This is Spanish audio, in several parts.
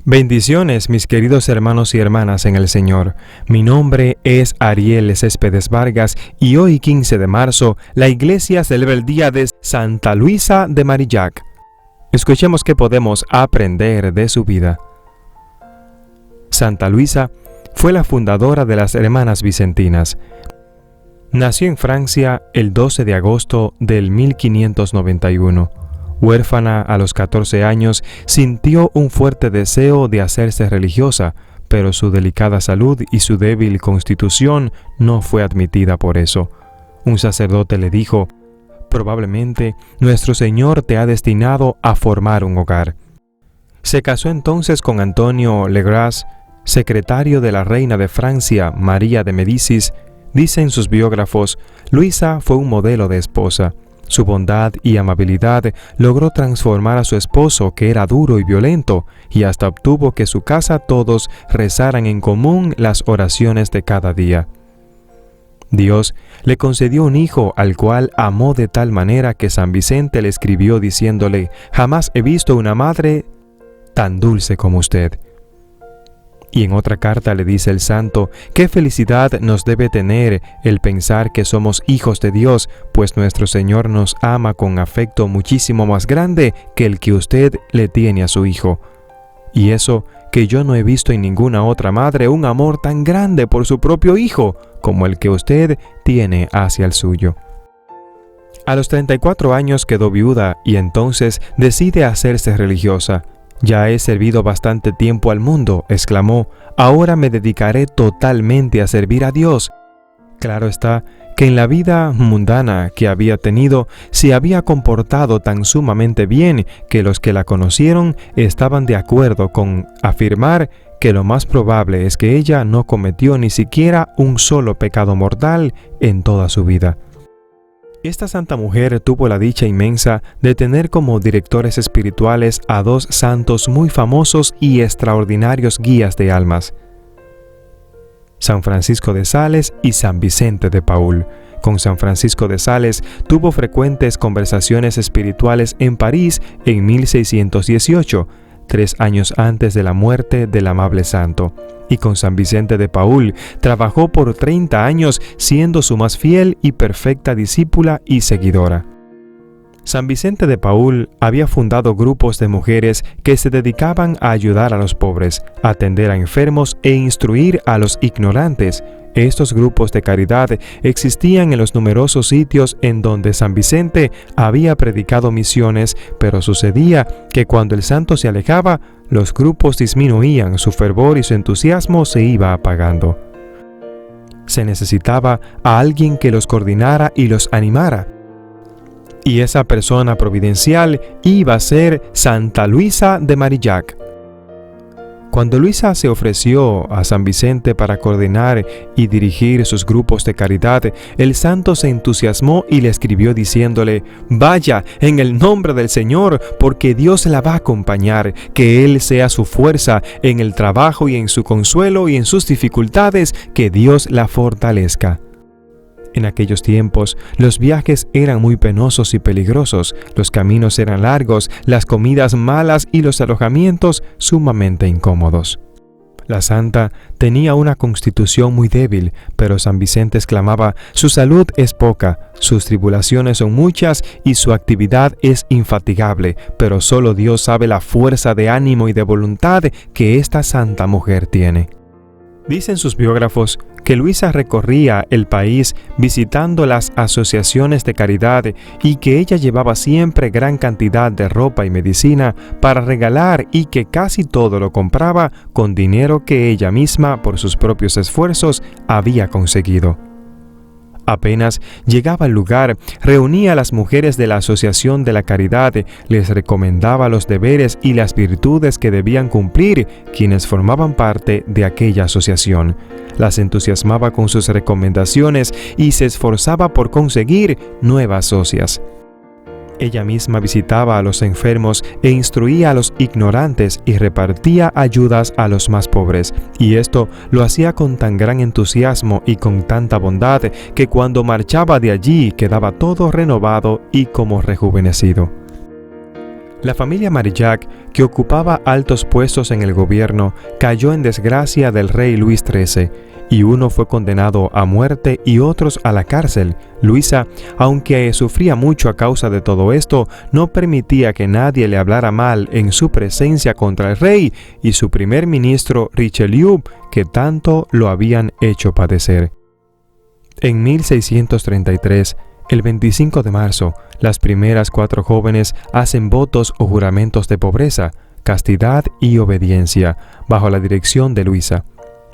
Bendiciones, mis queridos hermanos y hermanas en el Señor. Mi nombre es Ariel Céspedes Vargas y hoy, 15 de marzo, la Iglesia celebra el día de Santa Luisa de Marillac. Escuchemos qué podemos aprender de su vida. Santa Luisa fue la fundadora de las Hermanas Vicentinas. Nació en Francia el 12 de agosto del 1591. Huérfana a los 14 años, sintió un fuerte deseo de hacerse religiosa, pero su delicada salud y su débil constitución no fue admitida por eso. Un sacerdote le dijo: «Probablemente nuestro Señor te ha destinado a formar un hogar». Se casó entonces con Antonio Legras, secretario de la reina de Francia, María de Médicis. Dicen sus biógrafos: Luisa fue un modelo de esposa. Su bondad y amabilidad logró transformar a su esposo, que era duro y violento, y hasta obtuvo que su casa todos rezaran en común las oraciones de cada día. Dios le concedió un hijo al cual amó de tal manera que San Vicente le escribió diciéndole: «Jamás he visto una madre tan dulce como usted». Y en otra carta le dice el santo: «Qué felicidad nos debe tener el pensar que somos hijos de Dios, pues nuestro Señor nos ama con afecto muchísimo más grande que el que usted le tiene a su hijo. Y eso que yo no he visto en ninguna otra madre un amor tan grande por su propio hijo como el que usted tiene hacia el suyo». A los 34 años quedó viuda y entonces decide hacerse religiosa. «Ya he servido bastante tiempo al mundo», exclamó, «ahora me dedicaré totalmente a servir a Dios». Claro está que en la vida mundana que había tenido se había comportado tan sumamente bien que los que la conocieron estaban de acuerdo con afirmar que lo más probable es que ella no cometió ni siquiera un solo pecado mortal en toda su vida. Esta santa mujer tuvo la dicha inmensa de tener como directores espirituales a dos santos muy famosos y extraordinarios guías de almas: San Francisco de Sales y San Vicente de Paúl. Con San Francisco de Sales tuvo frecuentes conversaciones espirituales en París en 1618, 3 años antes de la muerte del amable santo. Y con San Vicente de Paúl trabajó por 30 años, siendo su más fiel y perfecta discípula y seguidora. San Vicente de Paúl había fundado grupos de mujeres que se dedicaban a ayudar a los pobres, atender a enfermos e instruir a los ignorantes. Estos grupos de caridad existían en los numerosos sitios en donde San Vicente había predicado misiones, pero sucedía que cuando el santo se alejaba, los grupos disminuían, su fervor y su entusiasmo se iba apagando. Se necesitaba a alguien que los coordinara y los animara. Y esa persona providencial iba a ser Santa Luisa de Marillac. Cuando Luisa se ofreció a San Vicente para coordinar y dirigir sus grupos de caridad, el santo se entusiasmó y le escribió diciéndole: «Vaya, en el nombre del Señor, porque Dios la va a acompañar, que Él sea su fuerza en el trabajo y en su consuelo y en sus dificultades, que Dios la fortalezca». En aquellos tiempos, los viajes eran muy penosos y peligrosos, los caminos eran largos, las comidas malas y los alojamientos sumamente incómodos. La santa tenía una constitución muy débil, pero San Vicente exclamaba: «Su salud es poca, sus tribulaciones son muchas y su actividad es infatigable, pero solo Dios sabe la fuerza de ánimo y de voluntad que esta santa mujer tiene». Dicen sus biógrafos que Luisa recorría el país visitando las asociaciones de caridad y que ella llevaba siempre gran cantidad de ropa y medicina para regalar y que casi todo lo compraba con dinero que ella misma por sus propios esfuerzos había conseguido. Apenas llegaba al lugar, reunía a las mujeres de la Asociación de la Caridad, les recomendaba los deberes y las virtudes que debían cumplir quienes formaban parte de aquella asociación. Las entusiasmaba con sus recomendaciones y se esforzaba por conseguir nuevas socias. Ella misma visitaba a los enfermos e instruía a los ignorantes y repartía ayudas a los más pobres, y esto lo hacía con tan gran entusiasmo y con tanta bondad que cuando marchaba de allí quedaba todo renovado y como rejuvenecido. La familia Marillac, que ocupaba altos puestos en el gobierno, cayó en desgracia del rey Luis XIII, y uno fue condenado a muerte y otros a la cárcel. Luisa, aunque sufría mucho a causa de todo esto, no permitía que nadie le hablara mal en su presencia contra el rey y su primer ministro Richelieu, que tanto lo habían hecho padecer. En 1633, el 25 de marzo, las primeras 4 jóvenes hacen votos o juramentos de pobreza, castidad y obediencia, bajo la dirección de Luisa.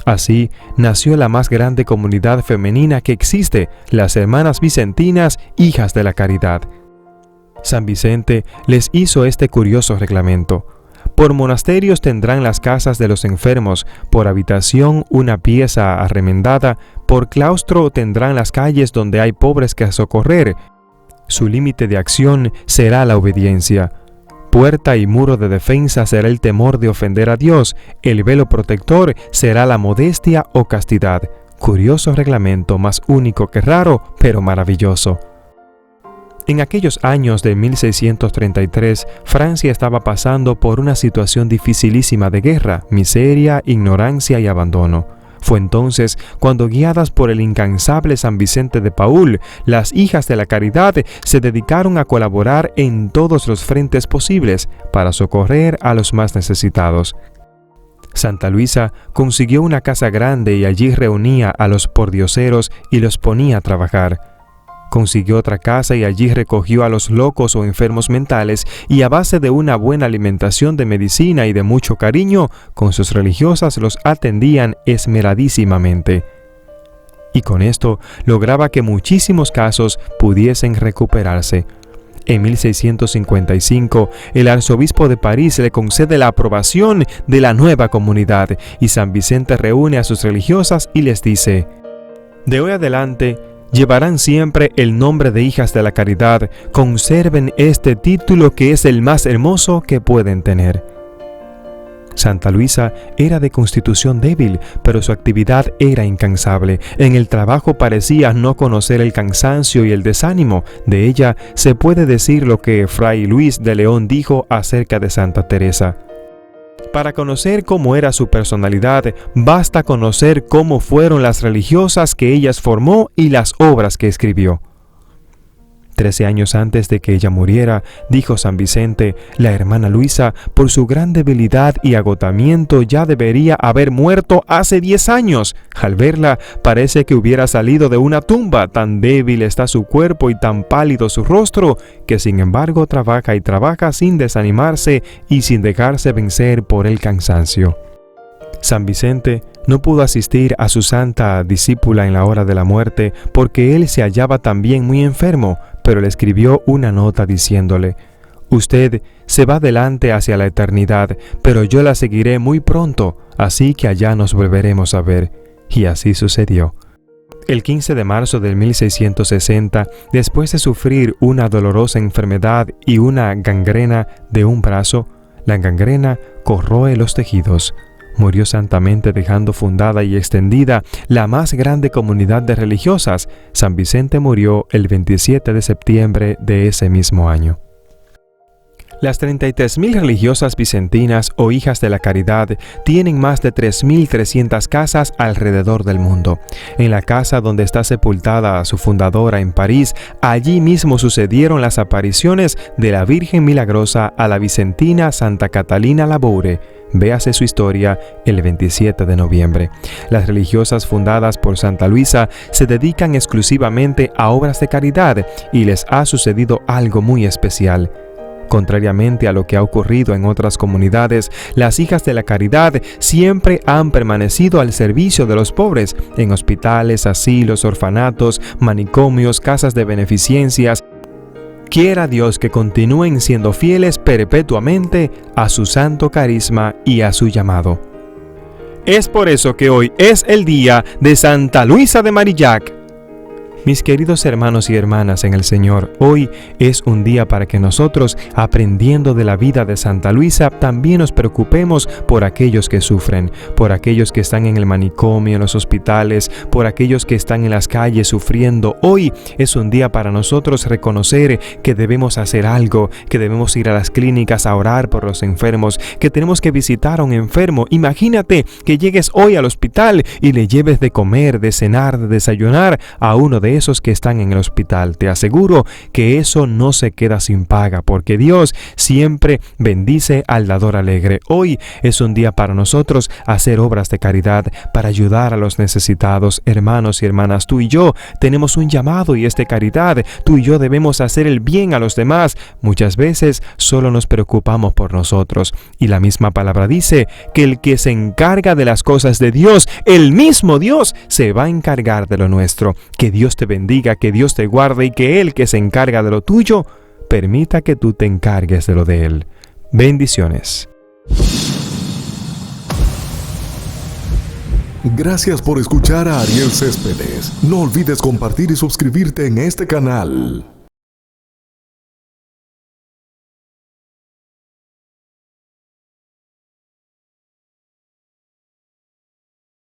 Así nació la más grande comunidad femenina que existe, las Hermanas Vicentinas, hijas de la caridad. San Vicente les hizo este curioso reglamento: por monasterios tendrán las casas de los enfermos, por habitación una pieza arremendada, por claustro tendrán las calles donde hay pobres que socorrer. Su límite de acción será la obediencia. Puerta y muro de defensa será el temor de ofender a Dios. El velo protector será la modestia o castidad. Curioso reglamento, más único que raro, pero maravilloso. En aquellos años de 1633, Francia estaba pasando por una situación dificilísima de guerra, miseria, ignorancia y abandono. Fue entonces cuando, guiadas por el incansable San Vicente de Paúl, las hijas de la caridad se dedicaron a colaborar en todos los frentes posibles para socorrer a los más necesitados. Santa Luisa consiguió una casa grande y allí reunía a los pordioseros y los ponía a trabajar. Consiguió otra casa y allí recogió a los locos o enfermos mentales, y a base de una buena alimentación de medicina y de mucho cariño, con sus religiosas los atendían esmeradísimamente. Y con esto lograba que muchísimos casos pudiesen recuperarse. En 1655, el arzobispo de París le concede la aprobación de la nueva comunidad, y San Vicente reúne a sus religiosas y les dice: de hoy adelante, llevarán siempre el nombre de hijas de la caridad. Conserven este título que es el más hermoso que pueden tener. Santa Luisa era de constitución débil, pero su actividad era incansable. En el trabajo parecía no conocer el cansancio y el desánimo. De ella se puede decir lo que Fray Luis de León dijo acerca de Santa Teresa: para conocer cómo era su personalidad, basta conocer cómo fueron las religiosas que ella formó y las obras que escribió. 13 años antes de que ella muriera, dijo San Vicente, la hermana Luisa, por su gran debilidad y agotamiento, ya debería haber muerto hace 10 años. Al verla, parece que hubiera salido de una tumba. Tan débil está su cuerpo y tan pálido su rostro, que sin embargo trabaja y trabaja sin desanimarse y sin dejarse vencer por el cansancio. San Vicente no pudo asistir a su santa discípula en la hora de la muerte porque él se hallaba también muy enfermo, pero le escribió una nota diciéndole: usted se va adelante hacia la eternidad, pero yo la seguiré muy pronto, así que allá nos volveremos a ver. Y así sucedió. El 15 de marzo de 1660, después de sufrir una dolorosa enfermedad y una gangrena de un brazo, la gangrena corroe los tejidos. Murió santamente, dejando fundada y extendida la más grande comunidad de religiosas. San Vicente murió el 27 de septiembre de ese mismo año. Las 33.000 religiosas vicentinas o hijas de la caridad tienen más de 3.300 casas alrededor del mundo. En la casa donde está sepultada su fundadora en París, allí mismo sucedieron las apariciones de la Virgen Milagrosa a la vicentina Santa Catalina Laboure. Véase su historia el 27 de noviembre. Las religiosas fundadas por Santa Luisa se dedican exclusivamente a obras de caridad y les ha sucedido algo muy especial. Contrariamente a lo que ha ocurrido en otras comunidades, las hijas de la caridad siempre han permanecido al servicio de los pobres en hospitales, asilos, orfanatos, manicomios, casas de beneficencias. Quiera Dios que continúen siendo fieles perpetuamente a su santo carisma y a su llamado. Es por eso que hoy es el día de Santa Luisa de Marillac. Mis queridos hermanos y hermanas en el Señor, hoy es un día para que nosotros, aprendiendo de la vida de Santa Luisa, también nos preocupemos por aquellos que sufren, por aquellos que están en el manicomio, en los hospitales, por aquellos que están en las calles sufriendo. Hoy es un día para nosotros reconocer que debemos hacer algo, que debemos ir a las clínicas a orar por los enfermos, que tenemos que visitar a un enfermo. Imagínate que llegues hoy al hospital y le lleves de comer, de cenar, de desayunar a uno de esos que están en el hospital. Te aseguro que eso no se queda sin paga, porque Dios siempre bendice al dador alegre. Hoy es un día para nosotros hacer obras de caridad, para ayudar a los necesitados. Hermanos y hermanas, tú y yo tenemos un llamado y es de caridad. Tú y yo debemos hacer el bien a los demás. Muchas veces solo nos preocupamos por nosotros, y la misma palabra dice que el que se encarga de las cosas de Dios, el mismo Dios se va a encargar de lo nuestro. Que Dios te bendiga, que Dios te guarde y que Él que se encarga de lo tuyo, permita que tú te encargues de lo de Él. Bendiciones. Gracias por escuchar a Ariel Céspedes. No olvides compartir y suscribirte en este canal.